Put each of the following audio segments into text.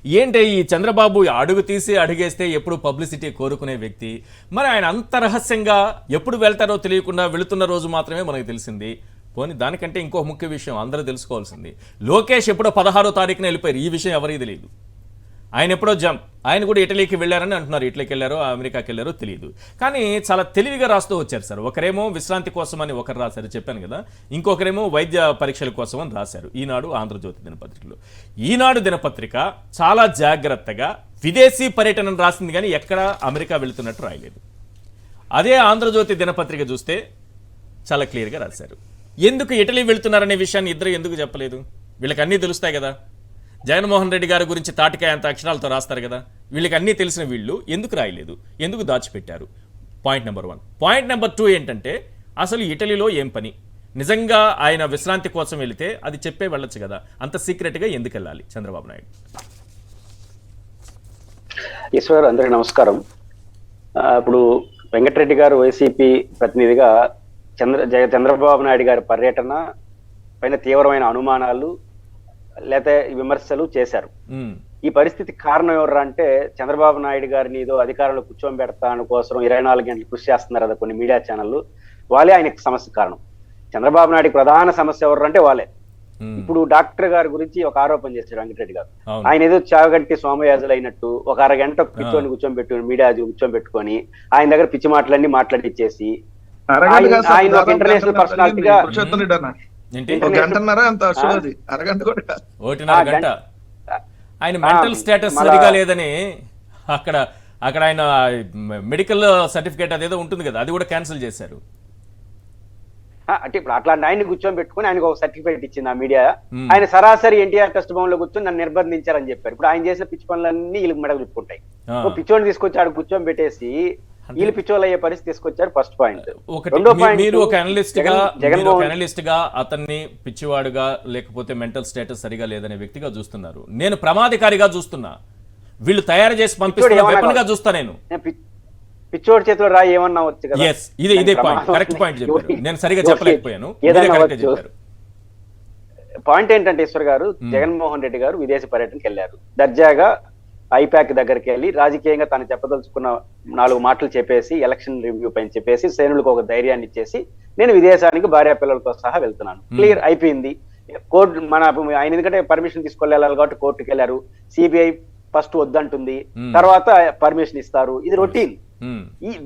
ఏంటి ఈ చంద్రబాబు అడుగు తీసి అడుగేస్తే ఎప్పుడు పబ్లిసిటీ కోరుకునే వ్యక్తి, మరి ఆయన అంత రహస్యంగా ఎప్పుడు వెళ్తారో తెలియకుండా వెళుతున్న రోజు మాత్రమే మనకు తెలిసింది. పోనీ దానికంటే ఇంకో ముఖ్య విషయం అందరూ తెలుసుకోవాల్సింది, లోకేష్ ఎప్పుడో 16వ తారీఖున వెళ్ళిపోయారు. ఈ విషయం ఎవరికి తెలియదు. ఆయన ఎప్పుడో ఆయన కూడా ఇటలీకి వెళ్ళారని అంటున్నారు. ఇటలీకి వెళ్ళారో అమెరికాకి వెళ్ళారో తెలియదు. కానీ చాలా తెలివిగా రాస్తూ వచ్చారు సార్. ఒకరేమో విశ్రాంతి కోసం అని ఒకరు రాశారు, చెప్పాను కదా. ఇంకొకరేమో వైద్య పరీక్షల కోసం అని రాశారు. ఈనాడు, ఆంధ్రజ్యోతి దినపత్రికలో. ఈనాడు దినపత్రిక చాలా జాగ్రత్తగా విదేశీ పర్యటన రాసింది, కానీ ఎక్కడ అమెరికా వెళుతున్నట్టు రాయలేదు. అదే ఆంధ్రజ్యోతి దినపత్రిక చూస్తే చాలా క్లియర్గా రాశారు. ఎందుకు ఇటలీ వెళుతున్నారనే విషయాన్ని ఇద్దరు ఎందుకు చెప్పలేదు? వీళ్ళకి అన్నీ తెలుస్తాయి కదా. జగన్మోహన్ రెడ్డి గారి గురించి తాటికాయ అంత అక్షరాలతో రాస్తారు కదా. వీళ్ళకి అన్నీ తెలిసిన వీళ్ళు ఎందుకు రాయలేదు, ఎందుకు దాచిపెట్టారు? Point number 1. పాయింట్ నెంబర్ 2 ఏంటంటే, అసలు ఇటలీలో ఏం పని? నిజంగా ఆయన విశ్రాంతి కోసం వెళితే అది చెప్పే వెళ్ళొచ్చు కదా. అంత సీక్రెట్గా ఎందుకు వెళ్ళాలి చంద్రబాబు నాయుడు? ఈశ్వర్, అందరికీ నమస్కారం. ఇప్పుడు వెంకటరెడ్డి గారు వైసీపీ ప్రతినిధిగా చంద్రబాబు నాయుడు గారి పర్యటన పైన తీవ్రమైన అనుమానాలు లేకపోతే విమర్శలు చేశారు. ఈ పరిస్థితి కారణం ఎవరు అంటే, చంద్రబాబు నాయుడు గారిని ఏదో అధికారంలో కూర్చోబెడతాను కోసం 24 గంటలు కృషి చేస్తున్నారు కదా కొన్ని మీడియా ఛానళ్ళు. వాళ్ళే ఆయనకి సమస్య కారణం. చంద్రబాబు నాయుడు ప్రధాన సమస్య ఎవరు అంటే వాళ్ళే. ఇప్పుడు డాక్టర్ గారి గురించి ఒక ఆరోపణ చేశారు వెంకటరెడ్డి గారు. ఆయన ఏదో చాగంటి సోమయాజులు అయినట్టు ఒక అరగంట కూర్చోబెట్టుకుని మీడియా కూర్చోబెట్టుకొని ఆయన దగ్గర పిచ్చి మాటలన్నీ మాట్లాడిచ్చేసి ఆయన ఒక ఇంటర్నేషనల్ పర్సనాలిటీగా ఆయన మెంటల్ స్టేటస్ సరిగా లేదని అక్కడ ఆయన మెడికల్ సర్టిఫికేట్ అదేదో ఉంటుంది కదా, అది కూడా క్యాన్సిల్ చేశారు. అంటే ఇప్పుడు అట్లాంటి ఆయన్ని కూర్చొని పెట్టుకుని ఆయనకు ఒక సర్టిఫికేట్ ఇచ్చింది ఆ మీడియా. ఆయన సరాసరి ఎన్టీఆర్ ట్రస్ట్ భవన్ లో కూర్చొని నన్ను నిర్బంధించారని చెప్పారు. ఇప్పుడు ఆయన చేసిన పిచ్చి పనులన్నీ వీళ్ళకి మెడకు చుట్టుకుంటాయి. పిచ్చోని తీసుకొచ్చి ఆడు కూర్చొని పెట్టేసి వీళ్ళు పిచ్చోళ్ళు అయ్యే పరిస్థితి తీసుకొచ్చారు. First point. మీరు ఒక అనలిస్ట్ గా అతన్ని పిచ్చివాడుగా లేకపోతే మెంటల్ స్టేటస్ సరిగా లేదనే వ్యక్తిగా చూస్తున్నారు. నేను ప్రమాదకారిగా చూస్తున్నా. వీళ్ళు తయారు చేసి పంపిస్తున్నా చూస్తా. నేను పిచ్చోడి చేతిలో రాయి ఏమన్నా వచ్చు కదా. ఇదే పాయింట్, కరెక్ట్ పాయింట్ చెప్పారు. నేను సరిగా చెప్పలేకపోయాను. పాయింట్ ఏంటంటే ఈశ్వర్ గారు, జగన్మోహన్ రెడ్డి గారు విదేశీ పర్యటనకి వెళ్ళారు. దర్జాగా ఐపాక్ దగ్గరికి వెళ్ళి రాజకీయంగా తను చెప్పదలుచుకున్న 4 మాటలు చెప్పేసి, ఎలక్షన్ రివ్యూ పైన చెప్పేసి, శ్రేణులకు ఒక ధైర్యాన్ని ఇచ్చేసి నేను విదేశానికి భార్య పిల్లలతో సహా వెళ్తున్నాను, క్లియర్ అయిపోయింది. కోర్టు ఆయన ఎందుకంటే పర్మిషన్ తీసుకెళ్ళాలి కాబట్టి కోర్టుకు వెళ్ళారు. సిబిఐ ఫస్ట్ వద్దంటుంది, తర్వాత పర్మిషన్ ఇస్తారు. ఇది రొటీన్.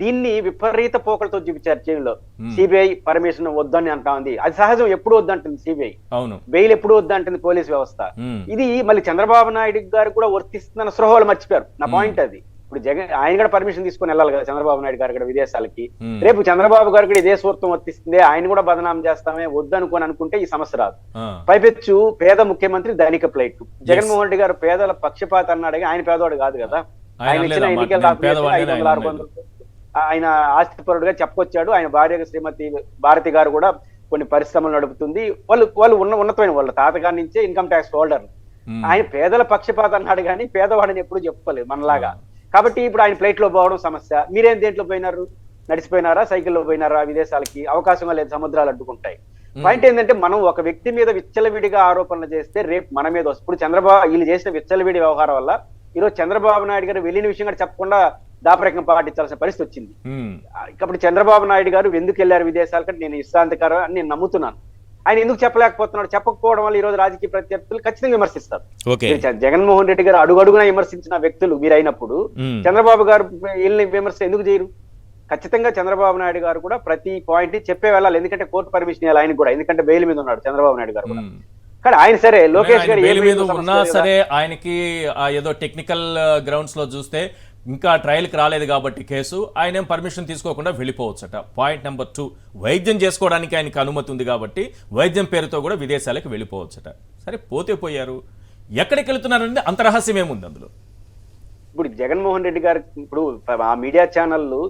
దీన్ని విపరీత పోకలతో చూపించారు జైల్లో. సిబిఐ పర్మిషన్ వద్దని అంటా ఉంది. అది సహజం, ఎప్పుడు వద్దంటుంది సిబిఐ. బెయిల్ ఎప్పుడు వద్దంటుంది పోలీస్ వ్యవస్థ. ఇది మళ్ళీ చంద్రబాబు నాయుడు గారు కూడా వర్తిస్తుందన్న స్పృహలు మర్చిపోయారు. నా పాయింట్ అది. ఇప్పుడు ఆయన కూడా పర్మిషన్ తీసుకుని వెళ్ళాలి కదా చంద్రబాబు నాయుడు గారు కూడా విదేశాలకి. రేపు చంద్రబాబు గారు కూడా ఇదే స్వర్థం వర్తిస్తుంది, ఆయన కూడా బదనాం చేస్తామే వద్దనుకోని అనుకుంటే ఈ సమస్య రాదు. పైపెచ్చు పేద ముఖ్యమంత్రి ధనిక ప్లేట్. జగన్మోహన్ రెడ్డి గారు పేదల పక్షపాత అన్నాడు, ఆయన పేదవాడు కాదు కదా. ఆయన ఇచ్చిన ఎన్నికల 500-600 ఆయన ఆస్తిపరుడుగా చెప్పుకొచ్చాడు. ఆయన భార్య శ్రీమతి భారతి గారు కూడా కొన్ని పరిశ్రమలు నడుపుతుంది. వాళ్ళు ఉన్నతమైన వాళ్ళ తాతగారి నుంచే ఇన్కమ్ ట్యాక్స్ హోల్డర్. ఆయన పేదల పక్షపాత అన్నాడు కానీ పేదవాడిని ఎప్పుడు చెప్పుకోలేదు మనలాగా. కాబట్టి ఇప్పుడు ఆయన ఫ్లైట్ లో పోవడం సమస్య. మీరేం దేంట్లో పోయినారు? నడిచిపోయినారా, సైకిల్లో పోయినారా? విదేశాలకి అవకాశం లేదు, సముద్రాలు అడ్డుకుంటాయి. పాయింట్ ఏంటంటే, మనం ఒక వ్యక్తి మీద విచ్చలవిడిగా ఆరోపణలు చేస్తే రేపు మన మీద వస్తుంది. ఇప్పుడు చంద్రబాబు వీళ్ళు చేసిన విచ్చలవిడి వ్యవహారం వల్ల ఈరోజు చంద్రబాబు నాయుడు గారు వెళ్ళిన విషయం కూడా చెప్పకుండా దాపరికం పాటించాల్సిన పరిస్థితి వచ్చింది. కాబట్టి చంద్రబాబు నాయుడు గారు ఎందుకు వెళ్ళారు విదేశాలకంటే నేను ఇష్టాంతకరం అని నేను నమ్ముతున్నాను. ఆయన ఎందుకు చెప్పలేకపోతున్నాడు? చెప్పకపోవడం వల్ల ఈ రోజు రాజకీయ ప్రత్యర్థులు ఖచ్చితంగా విమర్శిస్తారు. జగన్మోహన్ రెడ్డి గారు అడుగడుగునా విమర్శించిన వ్యక్తులు మీరైనప్పుడు చంద్రబాబు గారు వీళ్ళని విమర్శ ఎందుకు చేయరు? ఖచ్చితంగా చంద్రబాబు నాయుడు గారు కూడా ప్రతి పాయింట్ చెప్పే వెళ్ళాలి. ఎందుకంటే కోర్టు పర్మిషన్ ఇవ్వాలి ఆయన కూడా, ఎందుకంటే బెయిల్ మీద ఉన్నాడు చంద్రబాబు నాయుడు గారు కూడా. కానీ ఆయన సరే లోకేష్ గారు మీద ఉన్నా సరే ఆయనకి ఏదో టెక్నికల్ గ్రౌండ్స్ లో చూస్తే ఇంకా ట్రయల్కి రాలేదు కాబట్టి కేసు, ఆయన పర్మిషన్ తీసుకోకుండా వెళ్ళిపోవచ్చట. పాయింట్ నెంబర్ 2, వైద్యం చేసుకోవడానికి ఆయనకి అనుమతి ఉంది కాబట్టి వైద్యం పేరుతో కూడా విదేశాలకు వెళ్ళిపోవచ్చట. సరే పోతే పోయారు, ఎక్కడికి వెళుతున్నారంటే అంత రహస్యం ఏముంది అందులో? ఇప్పుడు జగన్మోహన్ రెడ్డి గారు ఇప్పుడు ఆ మీడియా ఛానళ్ళు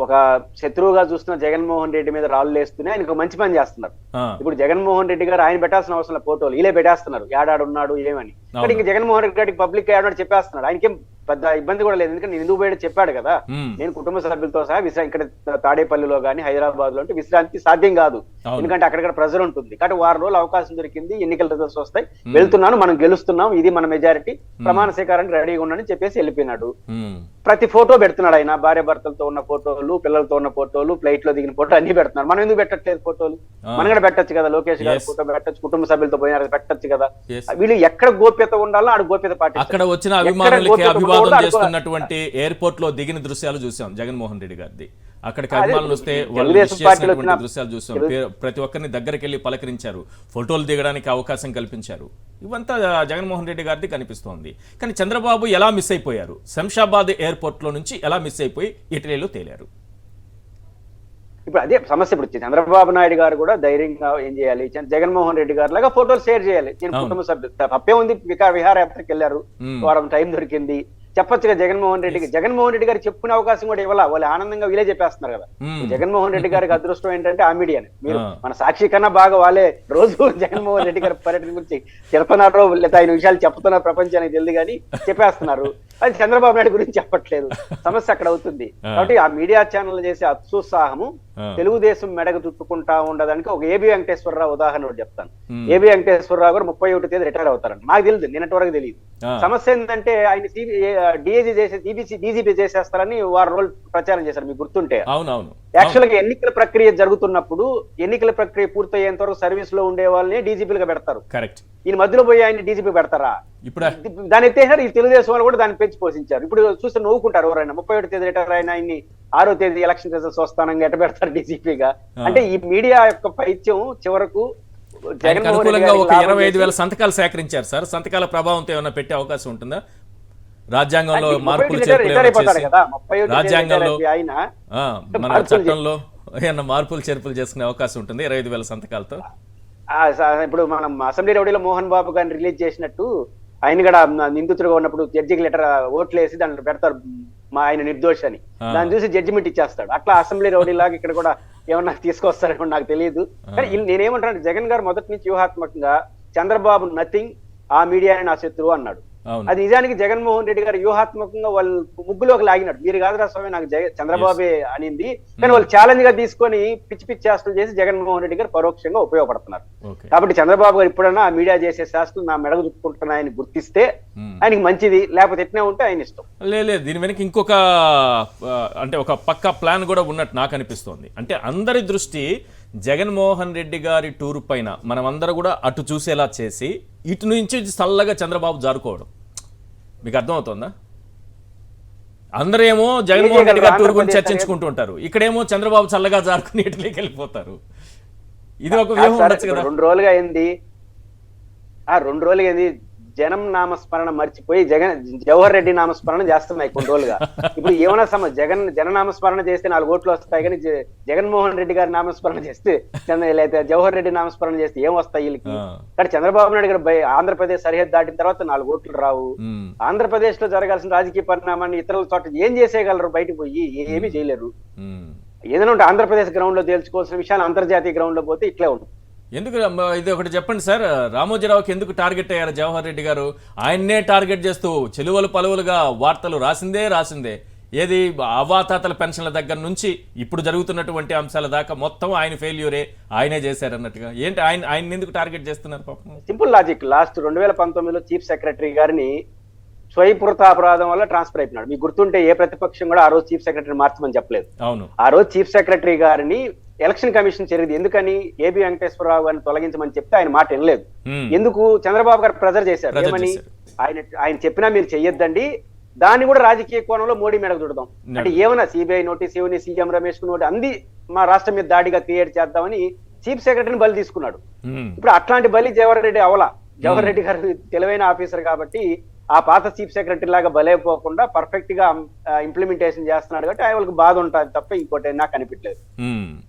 ఒక శత్రువుగా చూస్తున్న జగన్మోహన్ రెడ్డి మీద రాళ్ళు వేస్తూనే ఆయనకు మంచి పని చేస్తున్నారు. ఇప్పుడు జగన్మోహన్ రెడ్డి గారు ఆయన పెట్టాల్సిన అవసరం ఫోటోలు వీళ్ళే పెట్టేస్తున్నారు, ఏడాడున్నాడు ఏమని. ఇక్కడ ఇంకా జగన్మోహన్ రెడ్డి గారికి పబ్లిక్ ఏడాడు చెప్పేస్తున్నాడు. ఆయనకేం పెద్ద ఇబ్బంది కూడా లేదు, ఎందుకంటే నేను ఎందుకు పోయాడో చెప్పాడు కదా. మ్మ్. నేను కుటుంబ సభ్యులతో సహా ఇక్కడ తాడేపల్లిలో కానీ హైదరాబాద్ లో అంటే విశ్రాంతి సాధ్యం కాదు, అవును. ఎందుకంటే అక్కడక్కడ ప్రెజర్ ఉంటుంది. కాబట్టి 6 రోజులు అవకాశం దొరికింది, ఎన్నికల రిజల్ట్స్ వస్తాయి, వెళ్తున్నాను, మనం గెలుస్తున్నాం, ఇది మన మెజారిటీ, ప్రమాణ స్వీకారానికి రెడీగా ఉండని చెప్పేసి వెళ్ళిపోయినాడు. మ్మ్. ప్రతి ఫోటో పెడుతున్నాడు ఆయన, భార్య భర్తలతో ఉన్న ఫోటోలు, పిల్లలతో ఉన్న ఫోటోలు, ఫ్లైట్ లో దిగిన ఫోటో అన్ని పెడుతున్నారు. మనం ఎందుకు పెట్టట్లేదు ఫోటోలు? మనం కూడా పెట్టొచ్చు కదా, లోకేష్ గారు Yes. ఫోటో పెట్టొచ్చు, కుటుంబ సభ్యులతో పోయినారు పెట్టొచ్చు కదా. Yes. వీళ్ళు ఎక్కడ గోప్యత ఉండాలో ఆడ గోప్యత పాటిస్తారు. అక్కడ వచ్చిన ఎక్కడ అభిమానులకి గోప్యత అభివాదం ఉండకూడదో ఆడ చేస్తున్నటువంటి ఎయిర్పోర్ట్ లో దిగిన దృశ్యాలు చూసాం జగన్మోహన్ రెడ్డి గారిది. అక్కడికి అదే, అభిమానులు వస్తే వాళ్ళు తెలుగుదేశం wish పార్టీలో చేసినటువంటి వచ్చిన- దృశ్యాలు చూసాం. ప్రతి ఒక్కరిని దగ్గరికి వెళ్ళి పలకరించారు, ఫోటోలు దిగడానికి అవకాశం కల్పించారు. ఇవంతా జగన్మోహన్ రెడ్డి గారిది కనిపిస్తోంది. కానీ చంద్రబాబు ఎలా మిస్ అయిపోయారు? శంషాబాద్ ఎయిర్పోర్ట్ లో నుంచి ఎలా మిస్ అయిపోయి ఇటలీలో తేలారు? ఇప్పుడు అదే సమస్య. ఇప్పుడు చంద్రబాబు నాయుడు గారు కూడా ధైర్యంగా ఏం చేయాలి, జగన్మోహన్ రెడ్డి గారు లాగా ఫోటోలు షేర్ చేయాలి. నేను అవును. కుటుంబ సభ్యులు తప్పే ఉంది, విహారయాత్రకు వెళ్ళారు, వారం టైం దొరికింది, చెప్పొచ్చుగా జగన్మోహన్ రెడ్డికి. జగన్మోహన్ రెడ్డి గారు చెప్పుకునే అవకాశం కూడా ఇవ్వాల, వాళ్ళు ఆనందంగా వీలే చెప్పేస్తున్నారు కదా. జగన్మోహన్ రెడ్డి గారికి అదృష్టం ఏంటంటే ఆ మీడియాని, మీరు మన సాక్షి కన్నా బాగా వాళ్ళే రోజు జగన్మోహన్ రెడ్డి గారి పర్యటన గురించి చెప్తున్నారో లేదా ఆయన విషయాలు చెప్తున్నారు ప్రపంచానికి తెలియదు కానీ చెప్పేస్తున్నారు. అది చంద్రబాబు నాయుడు గురించి చెప్పట్లేదు, సమస్య అక్కడ అవుతుంది. కాబట్టి ఆ మీడియా ఛానల్ చేసే అత్యుత్సాహము తెలుగుదేశం మెడకు చుట్టుకుంటా ఉండడానికి ఒక ఏబి వెంకటేశ్వరరావు ఉదాహరణ ఒకటి చెప్తాను. ఏబి వెంకటేశ్వరరావు గారు 31వ తేదీ రిటైర్ అవుతారంట. నాకు తెలియదు, నిన్నటి వరకు తెలియదు. సమస్య ఏంటంటే ఆయన డిఐజీ చేసే డీజీపీ చేసేస్తారని వారు రోజులు ప్రచారం చేశారు, మీకు గుర్తుంటే. అవునవును. యాక్చువల్ గా ఎన్నికల ప్రక్రియ జరుగుతున్నప్పుడు ఎన్నికల ప్రక్రియ పూర్తయ్యేంత వరకు సర్వీస్ లో ఉండే వాళ్ళని డీజీపీలుగా పెడతారు. కరెక్ట్. ఈయన మధ్యలో పోయి ఆయన డీజీపీ పెడతారా? ఇప్పుడు దాని ఎత్తేసారు. ఈ తెలుగుదేశం వాళ్ళు కూడా దాన్ని పెంచి పోషించారు. ఇప్పుడు చూస్తే నవ్వుకుంటారు ఎవరైనా. 31వ తేదీ రిటైర్ అయిన ఆయన్ని 6వ తేదీ ఎలక్షన్ రిజల్ట్స్ వస్తానంగా ఎట్ట పెడతారు డీజీపీగా? అంటే ఈ మీడియా యొక్క పైత్యం చివరకు ఆయనకు అనుకూలంగా ఒక 25,000 సంతకాలు సేకరించారు సార్. సంతకాల ప్రభావంతో ఏమైనా పెట్టే అవకాశం ఉంటుందా? రాజ్యాంగంలో మార్పులు రాజ్యాంగంలో ఆయన మన చట్టంలో ఏమన్నా మార్పులు చేర్పులు చేసుకునే అవకాశం ఉంటుంది 25,000 సంతకాలతో? ఇప్పుడు మనం అసెంబ్లీ రౌడీలో మోహన్ బాబు గారిని రిలీజ్ చేసినట్టు ఆయన కూడా నిందితుడుగా ఉన్నప్పుడు జడ్జికి లెటర్ ఓట్లు వేసి దాంట్లో పెడతారు మా ఆయన నిర్దోషి అని, దాన్ని చూసి జడ్జిమెంట్ ఇచ్చేస్తాడు. అట్లా అసెంబ్లీ రౌడీ లాగా ఇక్కడ కూడా ఏమన్నా తీసుకొస్తారేమో నాకు తెలియదు. కానీ నేనేమంటాను, జగన్ గారు మొదటి నుంచి వ్యూహాత్మకంగా చంద్రబాబు నథింగ్, ఆ మీడియాని నా శత్రువు అన్నాడు. అది నిజానికి జగన్మోహన్ రెడ్డి గారు వ్యూహాత్మకంగా వాళ్ళు ముగ్గులోకి లాగినాడు. మీరు కాదురా స్వామి నాకు చంద్రబాబే అనింది, కానీ వాళ్ళు ఛాలెంజ్ గా తీసుకొని పిచ్చి పిచ్చి శాస్త్రం చేసి జగన్మోహన్ రెడ్డి గారు పరోక్షంగా ఉపయోగపడుతున్నారు. కాబట్టి చంద్రబాబు గారు ఇప్పుడన్నా ఆ మీడియా చేసే శాస్త్రం నా మెడకు చుట్టుకుంటున్నాయని గుర్తిస్తే ఆయనకి మంచిది, లేకపోతే ఎట్నే ఉంటే ఆయన ఇష్టం. లేదు, దీని వెనక ఇంకొక అంటే ఒక పక్క ప్లాన్ కూడా ఉన్నట్టు నాకు అనిపిస్తోంది. అంటే అందరి దృష్టి జగన్మోహన్ రెడ్డి గారి టూర్ పైన మనమందరూ కూడా అటు చూసేలా చేసి ఇటు నుంచి చల్లగా చంద్రబాబు జారుకోవడం. మీకు అర్థమవుతుందా? అందరేమో జగన్మోహన్ రెడ్డి గారి టూర్ గురించి చర్చించుకుంటూ ఉంటారు, ఇక్కడేమో చంద్రబాబు చల్లగా జారుకుని ఇటులోకి వెళ్ళిపోతారు. ఇది ఒక వ్యూహం ఉండొచ్చు కదా. 2 రోజులుగా అయింది, 2 రోజులుగా అయింది, జనం నామస్మరణ మర్చిపోయి జవహర్ రెడ్డి నామస్మరణ చేస్తున్నాయి కొన్ని రోజులుగా. ఇప్పుడు ఏమైనా జన నామస్మరణ చేస్తే 4 ఓట్లు వస్తాయి, కానీ జగన్మోహన్ రెడ్డి గారి నామస్మరణ చేస్తే లేదా జవహర్ రెడ్డి నామస్మరణ చేస్తే ఏం వస్తాయి వీళ్ళకి? కానీ చంద్రబాబు నాయుడు గారు ఆంధ్రప్రదేశ్ సరిహద్దు దాటిన తర్వాత 4 ఓట్లు రావు. ఆంధ్రప్రదేశ్ లో జరగాల్సిన రాజకీయ పరిణామాన్ని ఇతరుల చోట ఏం చేసేయగలరు? బయటకు పోయి ఏమీ చేయలేరు. ఏదైనా ఉంటే ఆంధ్రప్రదేశ్ గ్రౌండ్ లో తేల్చుకోవాల్సిన విషయాలు అంతర్జాతీయ గ్రౌండ్ లో పోతే ఇట్లే ఉంటుంది. ఎందుకు ఇది ఒకటి చెప్పండి సార్, రామోజీరావుకి ఎందుకు టార్గెట్ అయ్యారు జవహర్ రెడ్డి గారు? ఆయన్నే టార్గెట్ చేస్తూ చెలువలు పలువులుగా వార్తలు రాసిందే. ఏది అవాతాతల పెన్షన్ల దగ్గర నుంచి ఇప్పుడు జరుగుతున్నటువంటి అంశాల దాకా మొత్తం ఆయన ఫెయిల్యూరే, ఆయనే చేశారన్నట్టుగా. ఏంటి ఆయన ఎందుకు టార్గెట్ చేస్తున్నారు పాపం? Simple logic. లాస్ట్ 2019లో చీఫ్ సెక్రటరీ గారిని స్వయంకృత అపరాధం వల్ల ట్రాన్స్ఫర్ అయిపోయినాడు. మీకు గుర్తుంటే ఏ ప్రతిపక్షం కూడా ఆ రోజు చీఫ్ సెక్రటరీ మార్చమని చెప్పలేదు. అవును, ఆ రోజు చీఫ్ సెక్రటరీ గారిని ఎలక్షన్ కమిషన్ జరిగింది. ఎందుకని? ఏబి వెంకటేశ్వరరావు గారిని తొలగించమని చెప్తే ఆయన మాట వినలేదు. ఎందుకు? చంద్రబాబు గారు ప్రెజర్ చేశారు. ఏమని? ఆయన చెప్పినా మీరు చెయ్యొద్దండి, దాన్ని కూడా రాజకీయ కోణంలో మోడీ మీదకు చూడదాం అంటే ఏమన్నా సిబిఐ నోటీస్ ఇవ్వని, సీఎం రమేష్ కు నోటీస్ అంది, మా రాష్ట్రం మీద దాడిగా క్రియేట్ చేద్దామని చీఫ్ సెక్రటరీని బలి తీసుకున్నాడు. ఇప్పుడు అట్లాంటి బలి జవహర్ రెడ్డి అవలా. జవహర్ రెడ్డి గారు తెలివైన ఆఫీసర్ కాబట్టి ఆ పాత చీఫ్ సెక్రటరీ లాగా బలైపోకుండా పర్ఫెక్ట్ గా ఇంప్లిమెంటేషన్ చేస్తున్నాడు కాబట్టి వాళ్ళకి బాధ ఉంటుంది తప్ప ఇంకోటి నాకు అనిపించలేదు.